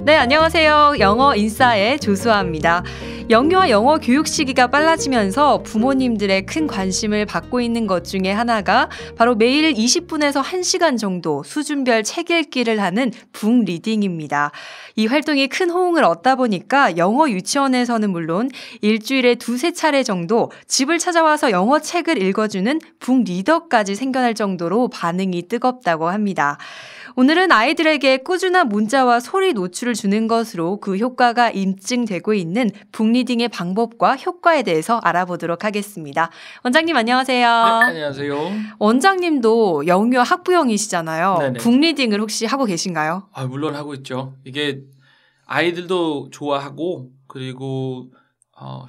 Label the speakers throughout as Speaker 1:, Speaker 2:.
Speaker 1: 네, 안녕하세요. 영어 인싸의 조수아입니다. 영유아 영어 교육 시기가 빨라지면서 부모님들의 큰 관심을 받고 있는 것 중에 하나가 바로 매일 20분에서 1시간 정도 수준별 책 읽기를 하는 북리딩입니다. 이 활동이 큰 호응을 얻다 보니까 영어 유치원에서는 물론 일주일에 2-3차례 정도 집을 찾아와서 영어 책을 읽어주는 북리더까지 생겨날 정도로 반응이 뜨겁다고 합니다. 오늘은 아이들에게 꾸준한 문자와 소리 노출을 주는 것으로 그 효과가 입증되고 있는 북리딩의 방법과 효과에 대해서 알아보도록 하겠습니다. 원장님 안녕하세요.
Speaker 2: 네, 안녕하세요.
Speaker 1: 원장님도 영유아 학부형이시잖아요.
Speaker 2: 네네.
Speaker 1: 북리딩을 혹시 하고 계신가요?
Speaker 2: 물론 하고 있죠. 이게 아이들도 좋아하고 그리고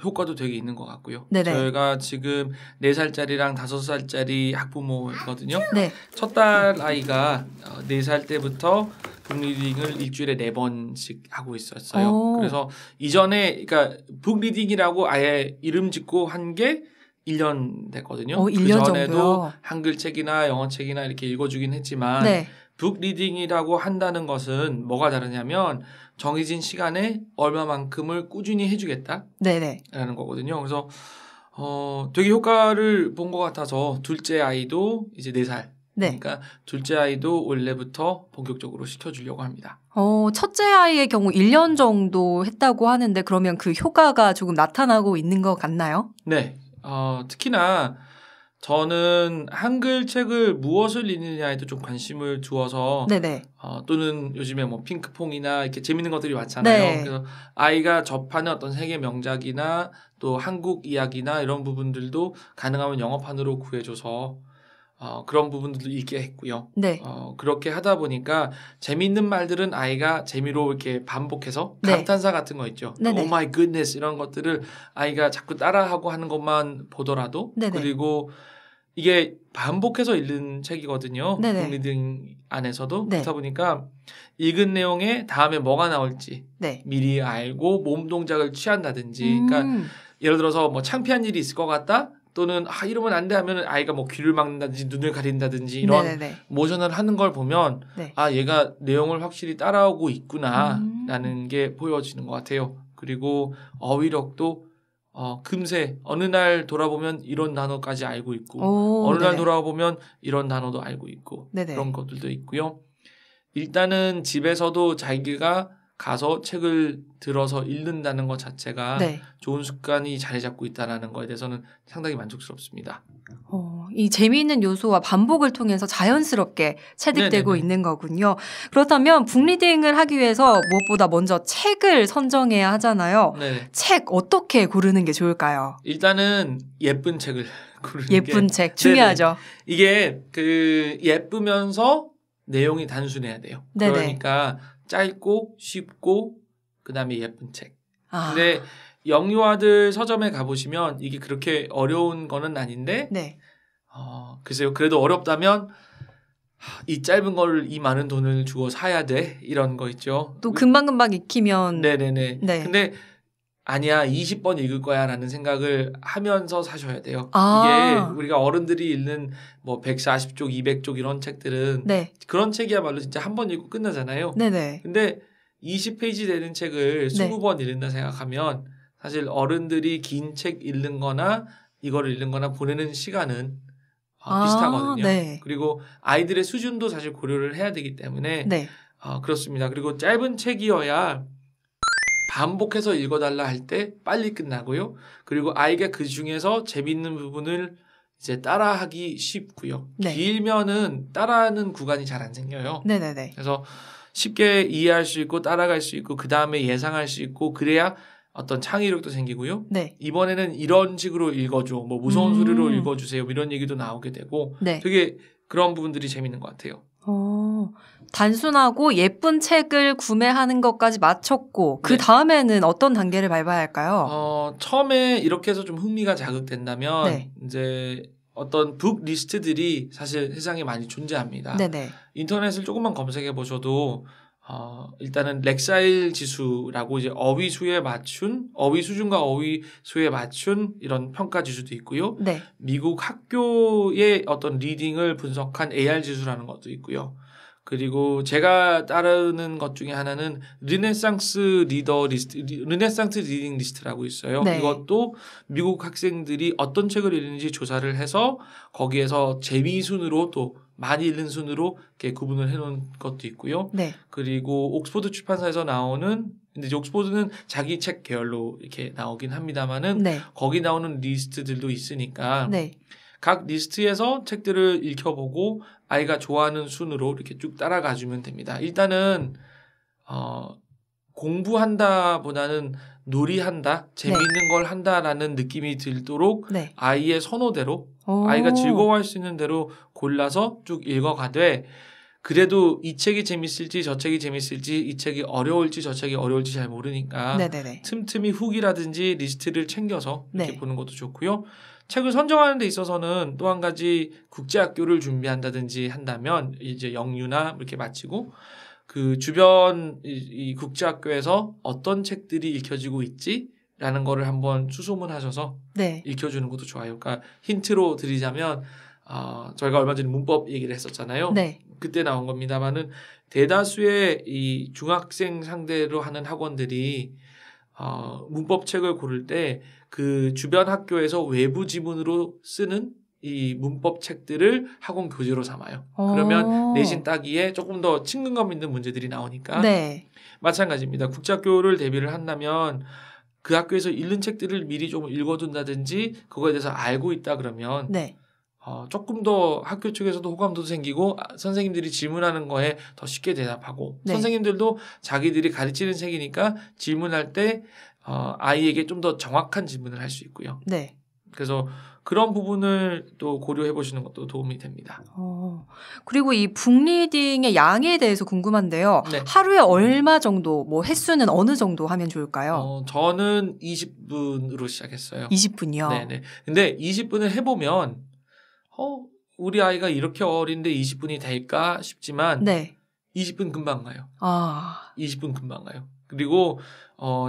Speaker 2: 효과도 되게 있는 것 같고요.
Speaker 1: 네네.
Speaker 2: 저희가 지금 4살짜리랑 5살짜리 학부모거든요.
Speaker 1: 네.
Speaker 2: 첫 딸 아이가 4살 때부터 북리딩을 일주일에 4번씩 하고 있었어요.
Speaker 1: 오.
Speaker 2: 그래서 이전에 그러니까 북리딩이라고 아예 이름 짓고 한 게 1년 됐거든요.
Speaker 1: 1년
Speaker 2: 그전에도
Speaker 1: 정도요?
Speaker 2: 한글책이나 영어책이나 이렇게 읽어주긴 했지만
Speaker 1: 네.
Speaker 2: 북리딩이라고 한다는 것은 뭐가 다르냐면 정해진 시간에 얼마만큼을 꾸준히 해주겠다라는
Speaker 1: 네네.
Speaker 2: 거거든요. 그래서 되게 효과를 본 것 같아서 둘째 아이도 이제 4살.
Speaker 1: 네.
Speaker 2: 그러니까 둘째 아이도 원래부터 본격적으로 시켜주려고 합니다.
Speaker 1: 첫째 아이의 경우 1년 정도 했다고 하는데 그러면 그 효과가 조금 나타나고 있는 것 같나요?
Speaker 2: 네. 특히나 저는 한글책을 무엇을 읽느냐에도 좀 관심을 두어서
Speaker 1: 네네.
Speaker 2: 또는 요즘에 뭐 핑크퐁이나 이렇게 재밌는 것들이 많잖아요.
Speaker 1: 네.
Speaker 2: 그래서 아이가 접하는 어떤 세계 명작이나 또 한국 이야기나 이런 부분들도 가능하면 영어판으로 구해줘서 그런 부분들도 읽게 했고요.
Speaker 1: 네.
Speaker 2: 그렇게 하다 보니까 재미있는 말들은 아이가 재미로 이렇게 반복해서
Speaker 1: 네.
Speaker 2: 감탄사 같은 거 있죠.
Speaker 1: 네네.
Speaker 2: Oh my goodness 이런 것들을 아이가 자꾸 따라하고 하는 것만 보더라도
Speaker 1: 네네.
Speaker 2: 그리고 이게 반복해서 읽는 책이거든요.
Speaker 1: 네네.
Speaker 2: 북리딩 안에서도.
Speaker 1: 네.
Speaker 2: 그렇다 보니까 읽은 내용에 다음에 뭐가 나올지
Speaker 1: 네.
Speaker 2: 미리 알고 몸 동작을 취한다든지 그러니까 예를 들어서 뭐 창피한 일이 있을 것 같다 또는 이러면 안 돼 하면 아이가 뭐 귀를 막는다든지 눈을 가린다든지 이런
Speaker 1: 네네네.
Speaker 2: 모션을 하는 걸 보면
Speaker 1: 네.
Speaker 2: 얘가 내용을 확실히 따라오고 있구나라는 게 보여지는 것 같아요. 그리고 어휘력도 금세 어느 날 돌아보면 이런 단어까지 알고 있고 어느 날
Speaker 1: 네네.
Speaker 2: 돌아보면 이런 단어도 알고 있고
Speaker 1: 네네.
Speaker 2: 그런 것들도 있고요. 일단은 집에서도 자기가 가서 책을 들어서 읽는다는 것 자체가
Speaker 1: 네.
Speaker 2: 좋은 습관이 자리 잡고 있다는 거에 대해서는 상당히 만족스럽습니다.
Speaker 1: 이 재미있는 요소와 반복을 통해서 자연스럽게 체득되고
Speaker 2: 네네네.
Speaker 1: 있는 거군요. 그렇다면 북리딩을 하기 위해서 무엇보다 먼저 책을 선정해야 하잖아요.
Speaker 2: 네.
Speaker 1: 책 어떻게 고르는 게 좋을까요?
Speaker 2: 일단은 예쁜 책을 고르는
Speaker 1: 예쁜
Speaker 2: 게
Speaker 1: 책 중요하죠.
Speaker 2: 이게 예쁘면서 내용이 단순해야 돼요.
Speaker 1: 네네.
Speaker 2: 그러니까 짧고 쉽고 그다음에 예쁜 책.
Speaker 1: 아,
Speaker 2: 근데 영유아들 서점에 가보시면 이게 그렇게 어려운 거는 아닌데
Speaker 1: 네.
Speaker 2: 글쎄요. 그래도 어렵다면 이 짧은 걸 이 많은 돈을 주고 사야 돼? 이런 거 있죠.
Speaker 1: 또 금방금방 익히면
Speaker 2: 네네네.
Speaker 1: 네.
Speaker 2: 근데 아니야 20번 읽을 거야 라는 생각을 하면서 사셔야 돼요.
Speaker 1: 아.
Speaker 2: 이게 우리가 어른들이 읽는 뭐 140쪽 200쪽 이런 책들은
Speaker 1: 네.
Speaker 2: 그런 책이야말로 진짜 한 번 읽고 끝나잖아요.
Speaker 1: 네네.
Speaker 2: 근데 20페이지 되는 책을
Speaker 1: 네.
Speaker 2: 20번 읽는다 생각하면 사실 어른들이 긴 책 읽는 거나 이거를 읽는 거나 보내는 시간은 비슷하거든요.
Speaker 1: 네.
Speaker 2: 그리고 아이들의 수준도 사실 고려를 해야 되기 때문에
Speaker 1: 네.
Speaker 2: 그렇습니다. 그리고 짧은 책이어야 반복해서 읽어달라 할 때 빨리 끝나고요. 그리고 아이가 그 중에서 재밌는 부분을 이제 따라하기 쉽고요.
Speaker 1: 네.
Speaker 2: 길면은 따라하는 구간이 잘 안 생겨요.
Speaker 1: 네네네.
Speaker 2: 그래서 쉽게 이해할 수 있고 따라갈 수 있고 그 다음에 예상할 수 있고 그래야 어떤 창의력도 생기고요.
Speaker 1: 네.
Speaker 2: 이번에는 이런 식으로 읽어줘. 뭐 무서운 소리로 읽어주세요. 이런 얘기도 나오게 되고
Speaker 1: 네.
Speaker 2: 되게 그런 부분들이 재밌는 것 같아요.
Speaker 1: 단순하고 예쁜 책을 구매하는 것까지 마쳤고 그 다음에는 어떤 단계를 밟아야 할까요?
Speaker 2: 처음에 이렇게 해서 좀 흥미가 자극된다면
Speaker 1: 네.
Speaker 2: 이제 어떤 북 리스트들이 사실 세상에 많이 존재합니다.
Speaker 1: 네네.
Speaker 2: 인터넷을 조금만 검색해 보셔도 일단은 렉사일 지수라고 이제 어휘 수에 맞춘 어휘 수준과 어휘 수에 맞춘 이런 평가 지수도 있고요.
Speaker 1: 네.
Speaker 2: 미국 학교의 어떤 리딩을 분석한 AR 지수라는 것도 있고요. 그리고 제가 따르는 것 중에 하나는 르네상스 리딩 리스트라고 있어요.
Speaker 1: 네.
Speaker 2: 이것도 미국 학생들이 어떤 책을 읽는지 조사를 해서 거기에서 재미 순으로 또 많이 읽는 순으로 이렇게 구분을 해놓은 것도 있고요.
Speaker 1: 네.
Speaker 2: 그리고 옥스포드 출판사에서 나오는 근데 이제 옥스포드는 자기 책 계열로 이렇게 나오긴 합니다만은
Speaker 1: 네.
Speaker 2: 거기 나오는 리스트들도 있으니까
Speaker 1: 네.
Speaker 2: 각 리스트에서 책들을 읽혀보고 아이가 좋아하는 순으로 이렇게 쭉 따라가주면 됩니다. 일단은 공부한다보다는 놀이한다, 재미있는 걸 한다라는 느낌이 들도록
Speaker 1: 네.
Speaker 2: 아이의 선호대로
Speaker 1: 오.
Speaker 2: 아이가 즐거워할 수 있는 대로 골라서 쭉 읽어가되 그래도 이 책이 재밌을지 저 책이 재밌을지 이 책이 어려울지 저 책이 어려울지 잘 모르니까
Speaker 1: 네네네.
Speaker 2: 틈틈이 훅이라든지 리스트를 챙겨서 이렇게
Speaker 1: 네.
Speaker 2: 보는 것도 좋고요. 책을 선정하는 데 있어서는 또 한 가지 국제학교를 준비한다든지 한다면 이제 영유나 이렇게 마치고 그 주변 이 국제학교에서 어떤 책들이 읽혀지고 있지라는 거를 한번 수소문하셔서
Speaker 1: 네.
Speaker 2: 읽혀주는 것도 좋아요. 그러니까 힌트로 드리자면 저희가 얼마 전에 문법 얘기를 했었잖아요.
Speaker 1: 네.
Speaker 2: 그때 나온 겁니다만은 대다수의 이 중학생 상대로 하는 학원들이 문법 책을 고를 때 그 주변 학교에서 외부 지문으로 쓰는 이 문법 책들을 학원 교재로 삼아요. 그러면 내신 따기에 조금 더 친근감 있는 문제들이 나오니까
Speaker 1: 네.
Speaker 2: 마찬가지입니다. 국제학교를 대비를 한다면 그 학교에서 읽는 책들을 미리 좀 읽어둔다든지 그거에 대해서 알고 있다 그러면
Speaker 1: 네.
Speaker 2: 조금 더 학교 측에서도 호감도 생기고 선생님들이 질문하는 거에 더 쉽게 대답하고
Speaker 1: 네.
Speaker 2: 선생님들도 자기들이 가르치는 책이니까 질문할 때 아이에게 좀 더 정확한 질문을 할 수 있고요.
Speaker 1: 네.
Speaker 2: 그래서 그런 부분을 또 고려해 보시는 것도 도움이 됩니다.
Speaker 1: 그리고 이 북리딩의 양에 대해서 궁금한데요.
Speaker 2: 네.
Speaker 1: 하루에 얼마 정도, 뭐 횟수는 어느 정도 하면 좋을까요?
Speaker 2: 저는 20분으로 시작했어요.
Speaker 1: 20분이요?
Speaker 2: 네네. 근데 20분을 해보면 우리 아이가 이렇게 어린데 20분이 될까 싶지만
Speaker 1: 네.
Speaker 2: 20분 금방 가요. 20분 금방 가요. 그리고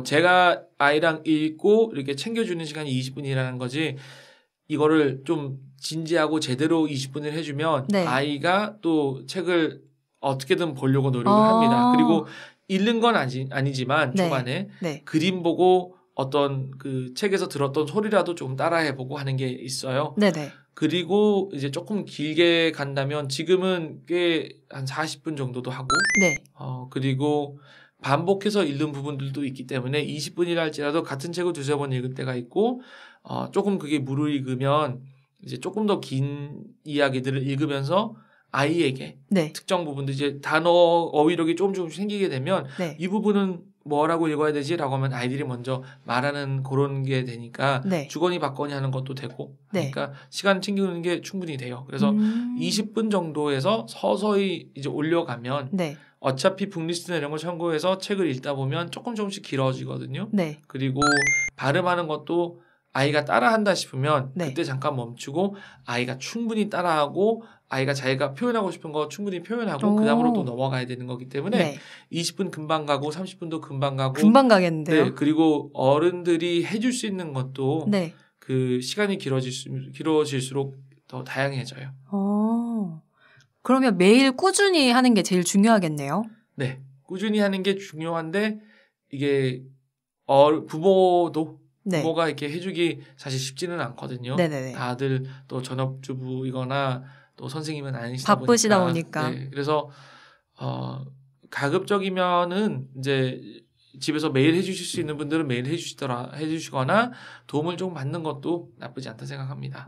Speaker 2: 제가 아이랑 읽고 이렇게 챙겨주는 시간이 20분이라는 거지 이거를 좀 진지하고 제대로 20분을 해주면
Speaker 1: 네.
Speaker 2: 아이가 또 책을 어떻게든 보려고 노력을 합니다. 그리고 읽는 건 아니지만
Speaker 1: 네.
Speaker 2: 초반에
Speaker 1: 네.
Speaker 2: 그림 보고 어떤 그 책에서 들었던 소리라도 좀 따라해보고 하는 게 있어요.
Speaker 1: 네네.
Speaker 2: 그리고 이제 조금 길게 간다면 지금은 꽤 한 40분 정도도 하고
Speaker 1: 네.
Speaker 2: 그리고 반복해서 읽는 부분들도 있기 때문에 20분이라 할지라도 같은 책을 두세 번 읽을 때가 있고 조금 그게 무르익으면 이제 조금 더 긴 이야기들을 읽으면서 아이에게
Speaker 1: 네.
Speaker 2: 특정 부분들 이제 단어 어휘력이 조금씩 생기게 되면
Speaker 1: 네.
Speaker 2: 이 부분은 뭐라고 읽어야 되지라고 하면 아이들이 먼저 말하는 그런 게 되니까
Speaker 1: 네.
Speaker 2: 주거니 받거니 하는 것도 되고
Speaker 1: 네.
Speaker 2: 그러니까 시간 챙기는 게 충분히 돼요. 그래서 20분 정도에서 서서히 이제 올려가면
Speaker 1: 네.
Speaker 2: 어차피 북리스트나 이런 걸 참고해서 책을 읽다 보면 조금씩 길어지거든요.
Speaker 1: 네.
Speaker 2: 그리고 발음하는 것도 아이가 따라한다 싶으면
Speaker 1: 네.
Speaker 2: 그때 잠깐 멈추고 아이가 충분히 따라하고 아이가 자기가 표현하고 싶은 거 충분히 표현하고 그 다음으로 또 넘어가야 되는 거기 때문에
Speaker 1: 네.
Speaker 2: 20분 금방 가고 30분도 금방 가고
Speaker 1: 금방 가겠는데요?
Speaker 2: 네, 그리고 어른들이 해줄 수 있는 것도
Speaker 1: 네.
Speaker 2: 그 시간이 길어질수록 더 다양해져요.
Speaker 1: 그러면 매일 꾸준히 하는 게 제일 중요하겠네요.
Speaker 2: 네. 꾸준히 하는 게 중요한데 이게 부모가 이렇게 해주기 사실 쉽지는 않거든요.
Speaker 1: 네네네.
Speaker 2: 다들 또 전업주부이거나 또 선생님은 아니시다
Speaker 1: 바쁘시다 보니까.
Speaker 2: 네. 그래서 가급적이면은 이제 집에서 매일 해주실 수 있는 분들은 매일 해주시거나 도움을 좀 받는 것도 나쁘지 않다 생각합니다.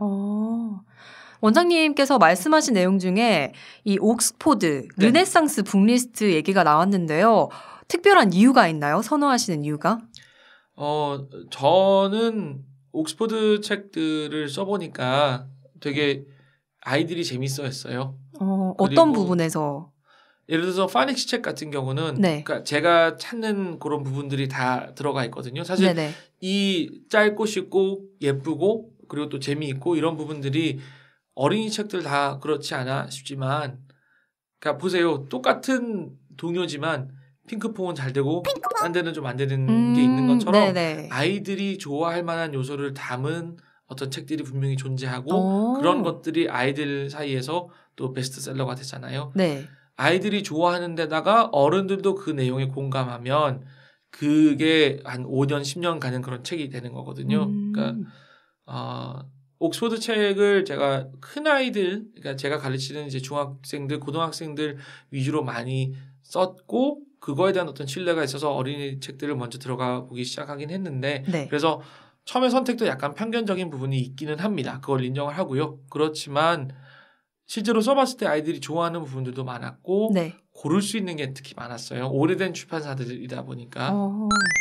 Speaker 1: 원장님께서 말씀하신 내용 중에 이 옥스포드,
Speaker 2: 네.
Speaker 1: 르네상스 북리스트 얘기가 나왔는데요. 특별한 이유가 있나요? 선호하시는 이유가?
Speaker 2: 저는 옥스포드 책들을 써보니까 되게 아이들이 재밌어 했어요.
Speaker 1: 어떤 부분에서?
Speaker 2: 예를 들어서 파닉시 책 같은 경우는
Speaker 1: 네.
Speaker 2: 그러니까 제가 찾는 그런 부분들이 다 들어가 있거든요. 사실
Speaker 1: 네네.
Speaker 2: 이 짧고 쉽고 예쁘고 그리고 또 재미있고 이런 부분들이 어린이 책들 다 그렇지 않아 싶지만 그러니까 보세요. 똑같은 동요지만 핑크퐁은 잘 되고 딴 데는 좀 안 되는 게 있는 것처럼
Speaker 1: 네네.
Speaker 2: 아이들이 좋아할 만한 요소를 담은 어떤 책들이 분명히 존재하고 그런 것들이 아이들 사이에서 또 베스트셀러가 되잖아요.
Speaker 1: 네.
Speaker 2: 아이들이 좋아하는 데다가 어른들도 그 내용에 공감하면 그게 한 5년, 10년 가는 그런 책이 되는 거거든요. 그러니까 옥스퍼드 책을 제가 큰 아이들, 그러니까 제가 가르치는 이제 중학생들, 고등학생들 위주로 많이 썼고 그거에 대한 어떤 신뢰가 있어서 어린이 책들을 먼저 들어가 보기 시작하긴 했는데
Speaker 1: 네.
Speaker 2: 그래서 처음에 선택도 약간 편견적인 부분이 있기는 합니다. 그걸 인정을 하고요. 그렇지만 실제로 써봤을 때 아이들이 좋아하는 부분들도 많았고
Speaker 1: 네.
Speaker 2: 고를 수 있는 게 특히 많았어요. 오래된 출판사들이다 보니까.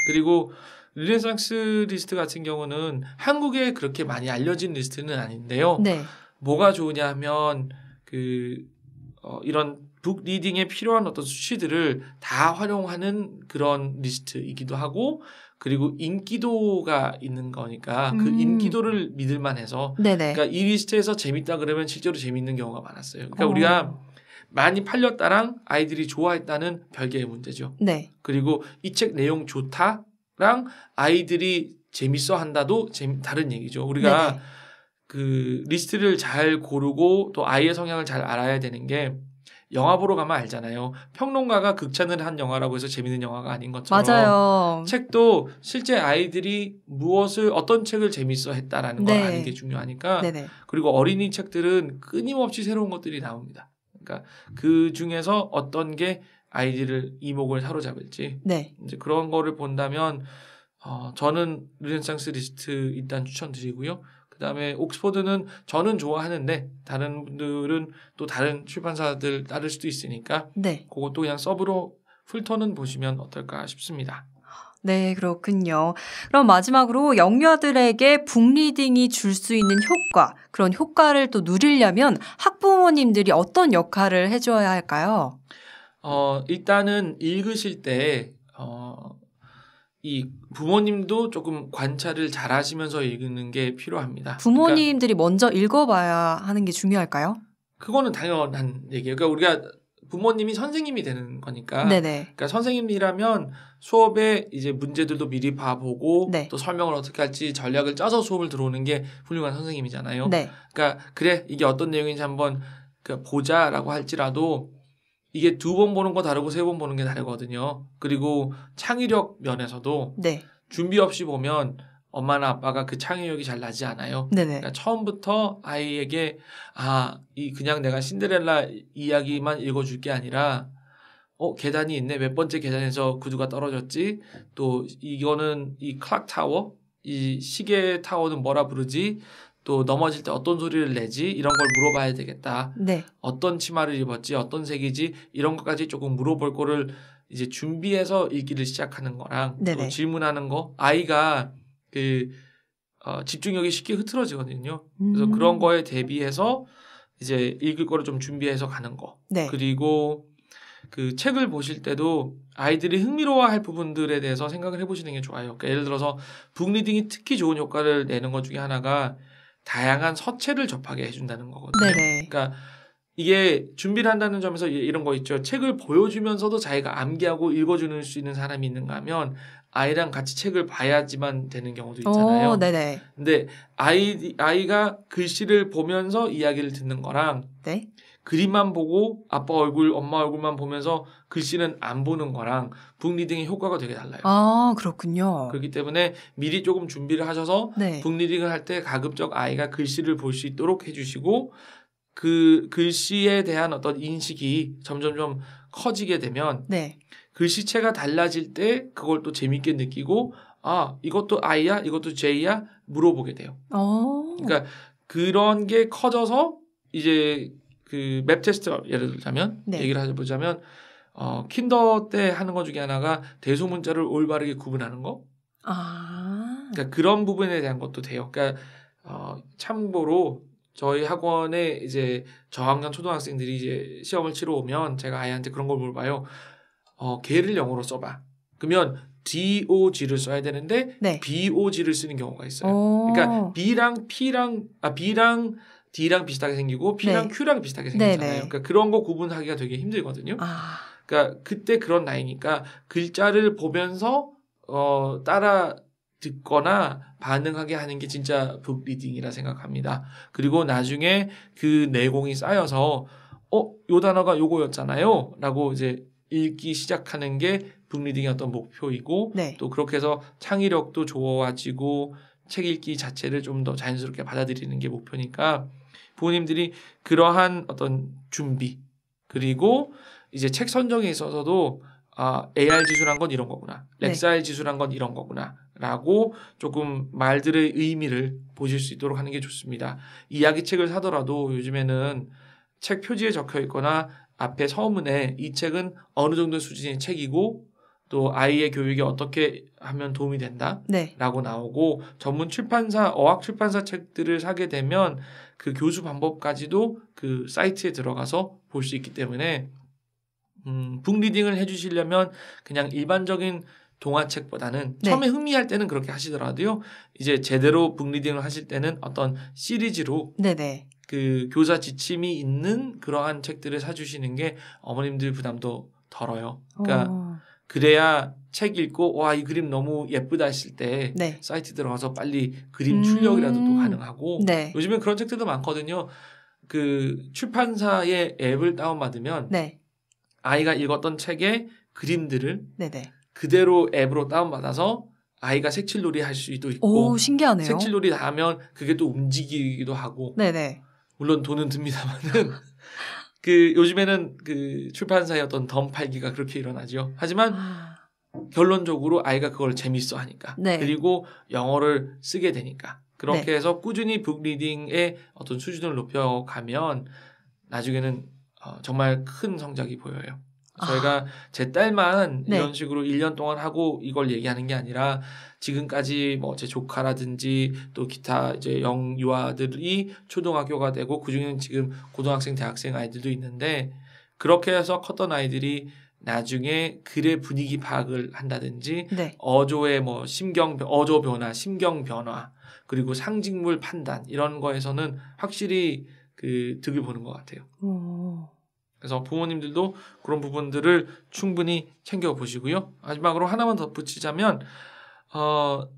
Speaker 2: 그리고 르네상스 리스트 같은 경우는 한국에 그렇게 많이 알려진 리스트는 아닌데요.
Speaker 1: 네.
Speaker 2: 뭐가 좋으냐 하면 이런 북 리딩에 필요한 어떤 수치들을 다 활용하는 그런 리스트이기도 하고 그리고 인기도가 있는 거니까 그 인기도를 믿을만 해서
Speaker 1: 네네.
Speaker 2: 그러니까 이 리스트에서 재밌다 그러면 실제로 재밌는 경우가 많았어요. 그러니까 우리가 많이 팔렸다랑 아이들이 좋아했다는 별개의 문제죠.
Speaker 1: 네.
Speaker 2: 그리고 이 책 내용 좋다랑 아이들이 재밌어 한다도 다른 얘기죠. 우리가
Speaker 1: 네네.
Speaker 2: 그 리스트를 잘 고르고 또 아이의 성향을 잘 알아야 되는 게 영화 보러 가면 알잖아요. 평론가가 극찬을 한 영화라고 해서 재밌는 영화가 아닌 것처럼
Speaker 1: 맞아요.
Speaker 2: 책도 실제 아이들이 어떤 책을 재밌어 했다라는 걸
Speaker 1: 네.
Speaker 2: 아는 게 중요하니까
Speaker 1: 네네.
Speaker 2: 그리고 어린이 책들은 끊임없이 새로운 것들이 나옵니다. 그러니까 그 중에서 어떤 게 아이들을 이목을 사로잡을지
Speaker 1: 네.
Speaker 2: 이제 그런 거를 본다면 저는 르네상스 리스트 일단 추천드리고요. 그다음에 옥스퍼드는 저는 좋아하는데 다른 분들은 또 다른 출판사들 따를 수도 있으니까
Speaker 1: 네.
Speaker 2: 그것도 그냥 서브로 풀토는 보시면 어떨까 싶습니다.
Speaker 1: 네, 그렇군요. 그럼 마지막으로 영유아들에게 북리딩이 줄 수 있는 효과, 그런 효과를 또 누리려면 학부모님들이 어떤 역할을 해줘야 할까요?
Speaker 2: 일단은 읽으실 때 이 부모님도 조금 관찰을 잘 하시면서 읽는 게 필요합니다.
Speaker 1: 부모님들이 먼저 읽어봐야 하는 게 중요할까요?
Speaker 2: 그거는 당연한 얘기예요. 그러니까 우리가 부모님이 선생님이 되는 거니까.
Speaker 1: 네네.
Speaker 2: 그러니까 선생님이라면 수업에 이제 문제들도 미리 봐보고
Speaker 1: 네.
Speaker 2: 또 설명을 어떻게 할지 전략을 짜서 수업을 들어오는 게 훌륭한 선생님이잖아요.
Speaker 1: 네.
Speaker 2: 그러니까 그래 이게 어떤 내용인지 한번 보자라고 할지라도 이게 2번 보는 거 다르고 3번 보는 게 다르거든요. 그리고 창의력 면에서도
Speaker 1: 네.
Speaker 2: 준비 없이 보면 엄마나 아빠가 그 창의력이 잘 나지 않아요.
Speaker 1: 네네.
Speaker 2: 그러니까 처음부터 아이에게 그냥 내가 신데렐라 이야기만 읽어줄 게 아니라 계단이 있네. 몇 번째 계단에서 구두가 떨어졌지. 또 이거는 이 클락 타워, 이 시계 타워는 뭐라 부르지. 또 넘어질 때 어떤 소리를 내지 이런 걸 물어봐야 되겠다.
Speaker 1: 네.
Speaker 2: 어떤 치마를 입었지, 어떤 색이지 이런 것까지 조금 물어볼 거를 이제 준비해서 읽기를 시작하는 거랑
Speaker 1: 네네.
Speaker 2: 또 질문하는 거 아이가 집중력이 쉽게 흐트러지거든요. 그래서 그런 거에 대비해서 이제 읽을 거를 좀 준비해서 가는 거.
Speaker 1: 네.
Speaker 2: 그리고 그 책을 보실 때도 아이들이 흥미로워할 부분들에 대해서 생각을 해보시는 게 좋아요. 그러니까 예를 들어서 북리딩이 특히 좋은 효과를 내는 것 중에 하나가 다양한 서체를 접하게 해준다는 거거든요.
Speaker 1: 네네.
Speaker 2: 그러니까 이게 준비를 한다는 점에서 이런 거 있죠. 책을 보여주면서도 자기가 암기하고 읽어주는 수 있는 사람이 있는가 하면 아이랑 같이 책을 봐야지만 되는 경우도 있잖아요.
Speaker 1: 네네.
Speaker 2: 근데 아이가 글씨를 보면서 이야기를 듣는 거랑
Speaker 1: 네.
Speaker 2: 그림만 보고 아빠 얼굴, 엄마 얼굴만 보면서 글씨는 안 보는 거랑 북리딩의 효과가 되게 달라요.
Speaker 1: 그렇군요.
Speaker 2: 그렇기 때문에 미리 조금 준비를 하셔서
Speaker 1: 네.
Speaker 2: 북리딩을 할 때 가급적 아이가 글씨를 볼 수 있도록 해주시고 그 글씨에 대한 어떤 인식이 점점점 커지게 되면
Speaker 1: 네.
Speaker 2: 글씨체가 달라질 때 그걸 또 재밌게 느끼고 이것도 I야? 이것도 J야? 물어보게 돼요. 그러니까 그런 게 커져서 이제 그 맵 테스트 예를 들자면
Speaker 1: 네.
Speaker 2: 얘기를 해보자면 킨더 때 하는 것 중에 하나가 대소문자를 올바르게 구분하는 거. 그러니까 그런 부분에 대한 것도 돼요. 그러니까 참고로 저희 학원에 이제 저학년 초등학생들이 이제 시험을 치러 오면 제가 아이한테 그런 걸 물어봐요. 개를 영어로 써봐. 그러면 DOG를 써야 되는데
Speaker 1: 네.
Speaker 2: BOG를 쓰는 경우가 있어요. 그러니까 B랑 D랑 비슷하게 생기고 P랑
Speaker 1: 네.
Speaker 2: Q랑 비슷하게 생기잖아요.
Speaker 1: 네네.
Speaker 2: 그러니까 그런 거 구분하기가 되게 힘들거든요. 그러니까 그때 그런 나이니까 글자를 보면서 따라 듣거나 반응하게 하는 게 진짜 북리딩이라 생각합니다. 그리고 나중에 그 내공이 쌓여서 요 단어가 요거였잖아요. 라고 이제 읽기 시작하는 게 북리딩의 어떤 목표이고
Speaker 1: 네.
Speaker 2: 또 그렇게 해서 창의력도 좋아지고 책 읽기 자체를 좀 더 자연스럽게 받아들이는 게 목표니까 부모님들이 그러한 어떤 준비 그리고 이제 책 선정에 있어서도 AR 지수란 건 이런 거구나. 렉사일 지수란 건 이런 거구나. 라고 조금 말들의 의미를 보실 수 있도록 하는 게 좋습니다. 이야기책을 사더라도 요즘에는 책 표지에 적혀 있거나 앞에 서문에 이 책은 어느 정도 수준의 책이고 또 아이의 교육에 어떻게 하면 도움이 된다
Speaker 1: 네.
Speaker 2: 라고 나오고 전문 출판사, 어학 출판사 책들을 사게 되면 그 교수 방법까지도 그 사이트에 들어가서 볼 수 있기 때문에 북리딩을 해주시려면 그냥 일반적인 동화책보다는
Speaker 1: 네.
Speaker 2: 처음에 흥미할 때는 그렇게 하시더라도요. 이제 제대로 북리딩을 하실 때는 어떤 시리즈로
Speaker 1: 네네.
Speaker 2: 그 교사 지침이 있는 그러한 책들을 사주시는 게 어머님들 부담도 덜어요. 그러니까 그래야 책 읽고 와, 이 그림 너무 예쁘다 했을 때
Speaker 1: 네.
Speaker 2: 사이트 들어가서 빨리 그림 출력이라도 또 가능하고
Speaker 1: 네.
Speaker 2: 요즘엔 그런 책들도 많거든요. 그 출판사의 앱을 다운받으면
Speaker 1: 네.
Speaker 2: 아이가 읽었던 책의 그림들을
Speaker 1: 네네.
Speaker 2: 그대로 앱으로 다운받아서 아이가 색칠놀이 할 수도 있고
Speaker 1: 오, 신기하네요.
Speaker 2: 색칠놀이 다 하면 그게 또 움직이기도 하고
Speaker 1: 네네.
Speaker 2: 물론 돈은 듭니다만은 그 요즘에는 그 출판사의 어떤 덤 팔기가 그렇게 일어나죠. 하지만 결론적으로 아이가 그걸 재밌어 하니까
Speaker 1: 네.
Speaker 2: 그리고 영어를 쓰게 되니까 그렇게
Speaker 1: 네.
Speaker 2: 해서 꾸준히 북리딩의 어떤 수준을 높여가면 나중에는 정말 큰 성적이 보여요. 저희가 제 딸만
Speaker 1: 네.
Speaker 2: 이런 식으로 1년 동안 하고 이걸 얘기하는 게 아니라 지금까지 뭐 제 조카라든지 또 기타 이제 영유아들이 초등학교가 되고 그중에는 지금 고등학생, 대학생 아이들도 있는데 그렇게 해서 컸던 아이들이 나중에 글의 분위기 파악을 한다든지
Speaker 1: 네.
Speaker 2: 어조의 뭐 어조 변화, 심경 변화 그리고 상징물 판단 이런 거에서는 확실히 그 득을 보는 것 같아요. 그래서 부모님들도 그런 부분들을 충분히 챙겨보시고요. 마지막으로 하나만 덧붙이자면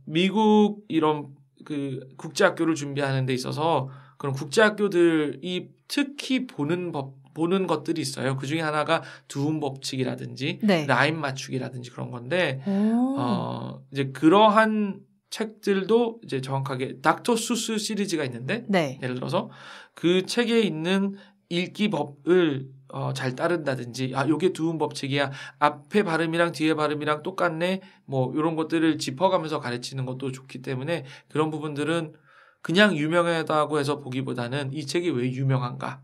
Speaker 2: 미국 이런 그 국제학교를 준비하는 데 있어서 그런 국제학교들이 특히 보는 것들이 있어요. 그 중에 하나가 두음 법칙이라든지
Speaker 1: 네.
Speaker 2: 라임 맞추기라든지 그런 건데 이제 그러한 책들도 이제 정확하게 닥터 수스 시리즈가 있는데
Speaker 1: 네.
Speaker 2: 예를 들어서 그 책에 있는 읽기 법을 잘 따른다든지 요게 두음 법칙이야. 앞에 발음이랑 뒤에 발음이랑 똑같네. 뭐 이런 것들을 짚어가면서 가르치는 것도 좋기 때문에 그런 부분들은 그냥 유명하다고 해서 보기보다는 이 책이 왜 유명한가?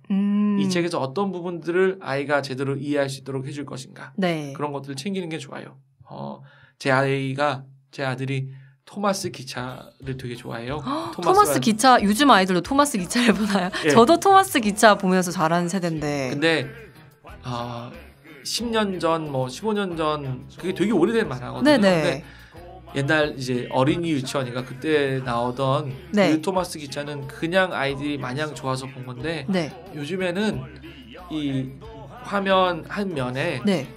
Speaker 2: 이 책에서 어떤 부분들을 아이가 제대로 이해할 수 있도록 해줄 것인가?
Speaker 1: 네.
Speaker 2: 그런 것들을 챙기는 게 좋아요. 제 아들이 토마스 기차를 되게 좋아해요.
Speaker 1: 토마스 기차 요즘 아이들도 토마스 기차를 보나요?
Speaker 2: 예.
Speaker 1: 저도 토마스 기차 보면서 자란 세대인데.
Speaker 2: 근데 10년 전, 뭐 15년 전 그게 되게 오래된 만화거든요.
Speaker 1: 네네.
Speaker 2: 근데 옛날 이제 어린이 유치원이니까 그때 나오던
Speaker 1: 네.
Speaker 2: 그 토마스 기차는 그냥 아이들이 마냥 좋아서 본 건데
Speaker 1: 네.
Speaker 2: 요즘에는 이 화면 한 면에
Speaker 1: 네.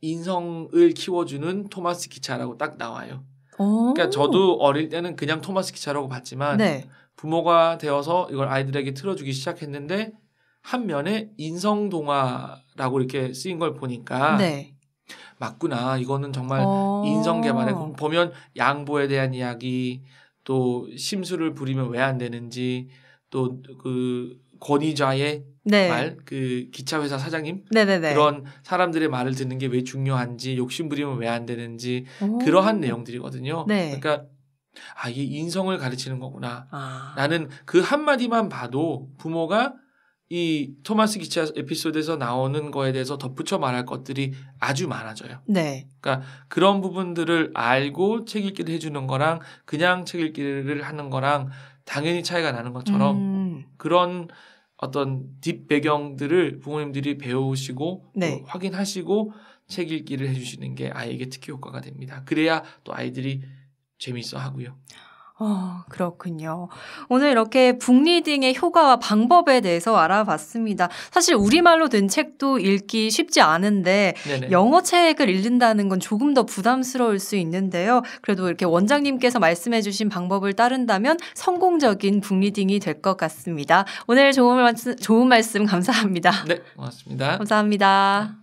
Speaker 2: 인성을 키워주는 토마스 기차라고 딱 나와요. 그러니까 저도 어릴 때는 그냥 토마스 기차라고 봤지만
Speaker 1: 네.
Speaker 2: 부모가 되어서 이걸 아이들에게 틀어주기 시작했는데 한 면에 인성 동화라고 이렇게 쓰인 걸 보니까
Speaker 1: 네.
Speaker 2: 맞구나. 이거는 정말 인성 개발에 보면 양보에 대한 이야기, 또 심술을 부리면 왜 안 되는지, 또 그 권위자의
Speaker 1: 네.
Speaker 2: 말, 그 기차 회사 사장님
Speaker 1: 네네네.
Speaker 2: 그런 사람들의 말을 듣는 게 왜 중요한지, 욕심 부리면 왜 안 되는지 그러한 내용들이거든요.
Speaker 1: 네.
Speaker 2: 그러니까 이게 인성을 가르치는 거구나.
Speaker 1: 아.
Speaker 2: 나는 그 한마디만 봐도 부모가 이 토마스 기차 에피소드에서 나오는 거에 대해서 덧붙여 말할 것들이 아주 많아져요.
Speaker 1: 네.
Speaker 2: 그러니까 그런 부분들을 알고 책 읽기를 해주는 거랑 그냥 책 읽기를 하는 거랑 당연히 차이가 나는 것처럼 그런 어떤 딥 배경들을 부모님들이 배우시고
Speaker 1: 네.
Speaker 2: 또 확인하시고 책 읽기를 해주시는 게 아이에게 특히 효과가 됩니다. 그래야 또 아이들이 재미있어 하고요.
Speaker 1: 그렇군요. 오늘 이렇게 북리딩의 효과와 방법에 대해서 알아봤습니다. 사실 우리말로 된 책도 읽기 쉽지 않은데
Speaker 2: 네네.
Speaker 1: 영어 책을 읽는다는 건 조금 더 부담스러울 수 있는데요. 그래도 이렇게 원장님께서 말씀해 주신 방법을 따른다면 성공적인 북리딩이 될 것 같습니다. 오늘 좋은 말씀 감사합니다.
Speaker 2: 네, 고맙습니다.
Speaker 1: 감사합니다.